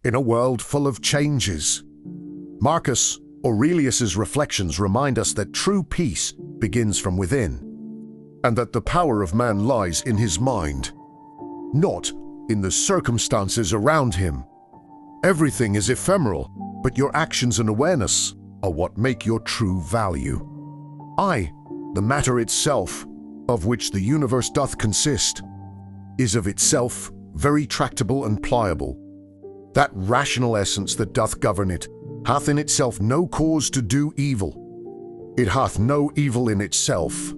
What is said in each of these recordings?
in a world full of changes. Marcus Aurelius's reflections remind us that true peace begins from within, and that the power of man lies in his mind, not in the circumstances around him. Everything is ephemeral, but your actions and awareness are what make your true value. I, the matter itself, of which the universe doth consist, is of itself very tractable and pliable. That rational essence that doth govern it hath in itself no cause to do evil. It hath no evil in itself.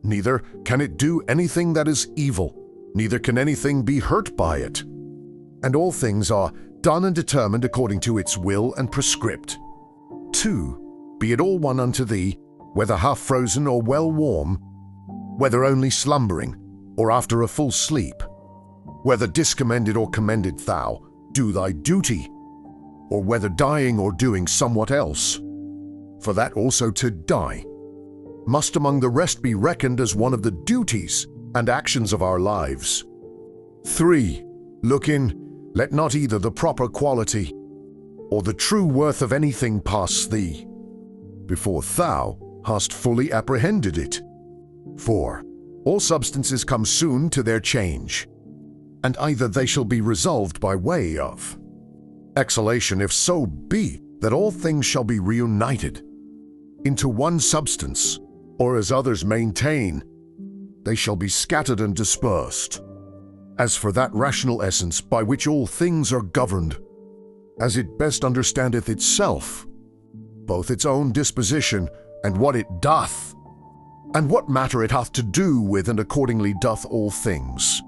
Neither can it do anything that is evil, neither can anything be hurt by it. And all things are done and determined according to its will and prescript. 2. Be it all one unto thee, whether half frozen or well warm, whether only slumbering, or after a full sleep, whether discommended or commended thou, do thy duty, or whether dying or doing somewhat else. For that also to die must among the rest be reckoned as one of the duties and actions of our lives. 3. Look in, let not either the proper quality or the true worth of anything pass thee, before thou hast fully apprehended it. 4. All substances come soon to their change, and either they shall be resolved by way of exhalation, if so be that all things shall be reunited into one substance, or as others maintain, they shall be scattered and dispersed. As for that rational essence by which all things are governed, as it best understandeth itself, both its own disposition and what it doth, and what matter it hath to do with, and accordingly doth all things.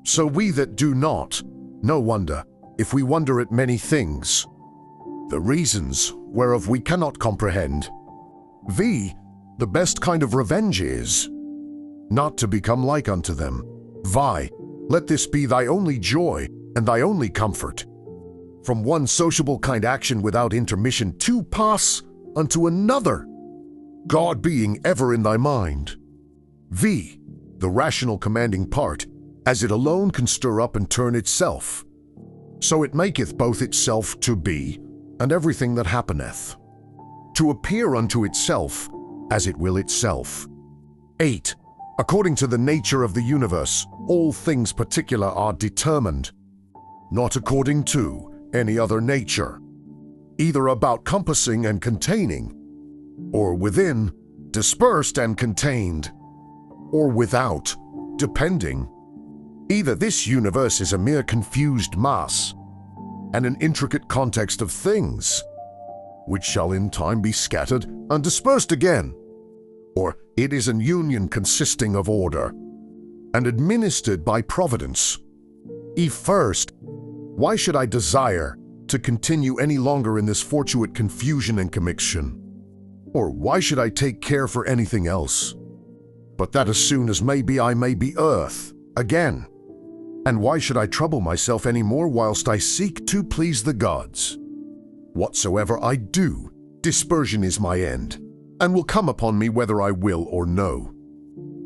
So we that do not, no wonder if we wonder at many things, the reasons whereof we cannot comprehend. V. The best kind of revenge is not to become like unto them. Vi. Let this be thy only joy and thy only comfort. From one sociable kind action without intermission to pass unto another, God being ever in thy mind. V. The rational commanding part, as it alone can stir up and turn itself, so it maketh both itself to be, and everything that happeneth, to appear unto itself as it will itself. 8. According to the nature of the universe, all things particular are determined, not according to any other nature, either about compassing and containing, or within, dispersed and contained, or without, depending. Either this universe is a mere confused mass, and an intricate context of things, which shall in time be scattered and dispersed again, or it is an union consisting of order, and administered by providence. First, why should I desire to continue any longer in this fortuite confusion and commixtion? Or why should I take care for anything else, but that as soon as may be I may be earth again? And why should I trouble myself any more whilst I seek to please the gods? Whatsoever I do, dispersion is my end, and will come upon me whether I will or no.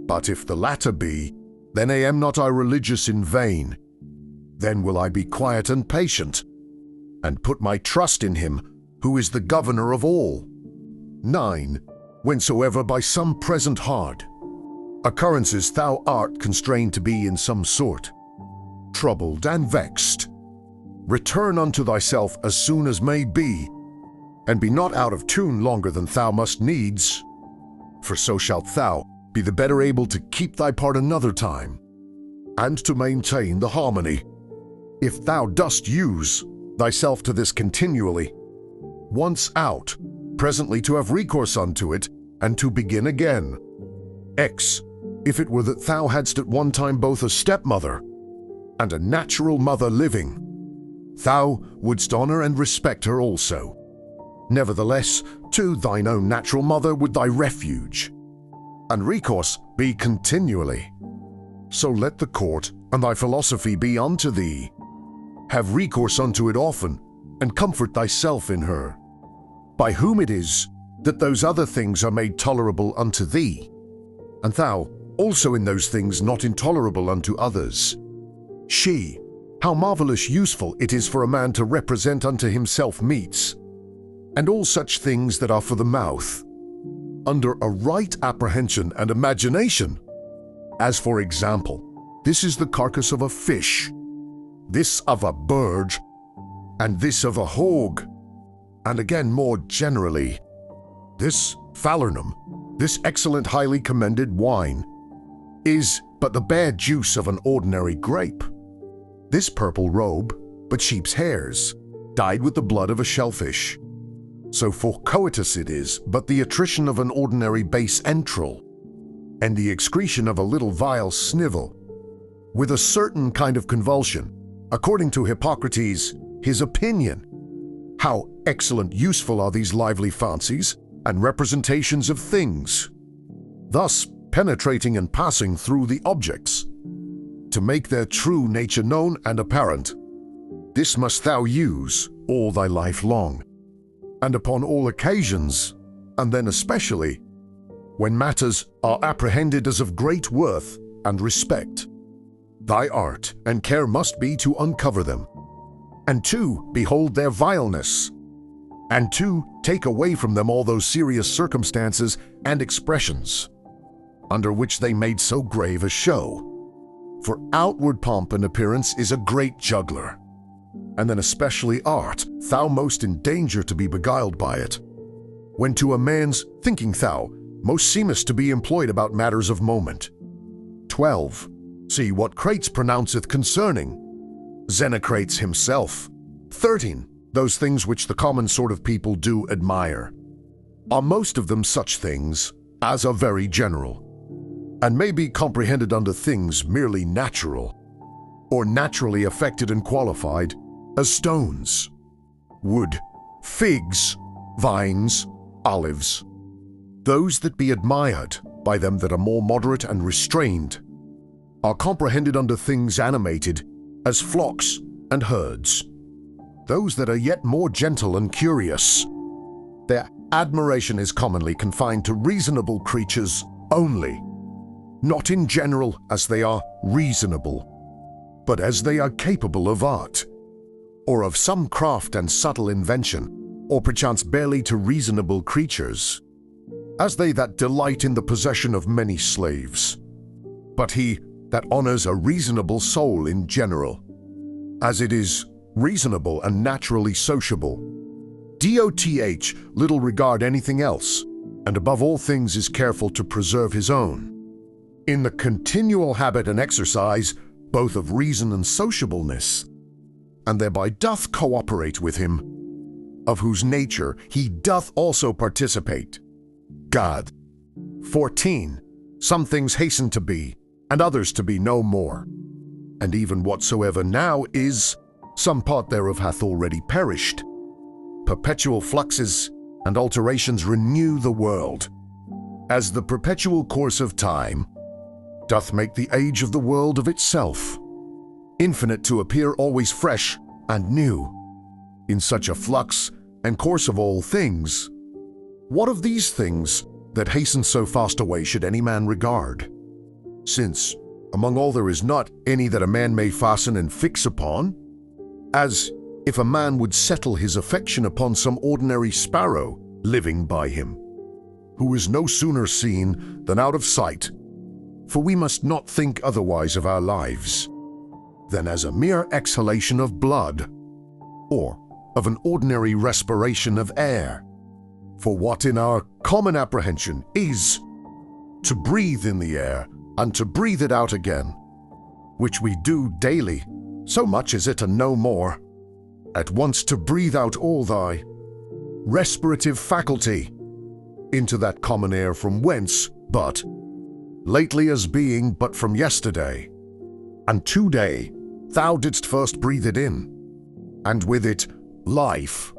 But if the latter be, then am not I religious in vain. Then will I be quiet and patient, and put my trust in him who is the governor of all. 9. Whensoever by some present hard occurrences thou art constrained to be in some sort troubled and vexed, return unto thyself as soon as may be, and be not out of tune longer than thou must needs, for so shalt thou be the better able to keep thy part another time, and to maintain the harmony. If thou dost use thyself to this continually, once out, presently to have recourse unto it, and to begin again. X. If it were that thou hadst at one time both a stepmother and a natural mother living, thou wouldst honor and respect her also. Nevertheless, to thine own natural mother would thy refuge and recourse be continually. So let the court and thy philosophy be unto thee. Have recourse unto it often, and comfort thyself in her, by whom it is that those other things are made tolerable unto thee, and thou also in those things not intolerable unto others. She, how marvelous useful it is for a man to represent unto himself meats, and all such things that are for the mouth, under a right apprehension and imagination. As for example, this is the carcass of a fish, this of a bird, and this of a hog, and again more generally, this falernum, this excellent highly commended wine, is but the bare juice of an ordinary grape. This purple robe, but sheep's hairs, dyed with the blood of a shellfish. So for coitus it is but the attrition of an ordinary base entrail, and the excretion of a little vile snivel, with a certain kind of convulsion, according to Hippocrates, his opinion. How excellent useful are these lively fancies and representations of things, thus penetrating and passing through the objects, to make their true nature known and apparent. This must thou use all thy life long, and upon all occasions, and then especially when matters are apprehended as of great worth and respect. Thy art and care must be to uncover them, and to behold their vileness, and to take away from them all those serious circumstances and expressions under which they made so grave a show. For outward pomp and appearance is a great juggler, and then especially art, thou most in danger to be beguiled by it, when to a man's thinking thou most seemest to be employed about matters of moment. 12. See what Crates pronounceth concerning Xenocrates himself. 13. Those things which the common sort of people do admire are most of them such things as are very general, and may be comprehended under things merely natural, or naturally affected and qualified, as stones, wood, figs, vines, olives. Those that be admired by them that are more moderate and restrained are comprehended under things animated, as flocks and herds. Those that are yet more gentle and curious, their admiration is commonly confined to reasonable creatures only, not in general as they are reasonable, but as they are capable of art, or of some craft and subtle invention, or perchance barely to reasonable creatures, as they that delight in the possession of many slaves. But he that honors a reasonable soul in general, as it is reasonable and naturally sociable, doth little regard anything else, and above all things is careful to preserve his own, in the continual habit and exercise both of reason and sociableness, and thereby doth cooperate with him, of whose nature he doth also participate. God. 14. Some things hasten to be, and others to be no more. And even whatsoever now is, some part thereof hath already perished. Perpetual fluxes and alterations renew the world, as the perpetual course of time doth make the age of the world of itself, infinite to appear always fresh and new. In such a flux and course of all things, what of these things that hasten so fast away should any man regard? Since among all there is not any that a man may fasten and fix upon, as if a man would settle his affection upon some ordinary sparrow living by him, who is no sooner seen than out of sight. For we must not think otherwise of our lives than as a mere exhalation of blood, or of an ordinary respiration of air. For what in our common apprehension is to breathe in the air and to breathe it out again, which we do daily, so much is it and no more, at once to breathe out all thy respirative faculty into that common air from whence, but lately as being but from yesterday, and today thou didst first breathe it in, and with it life,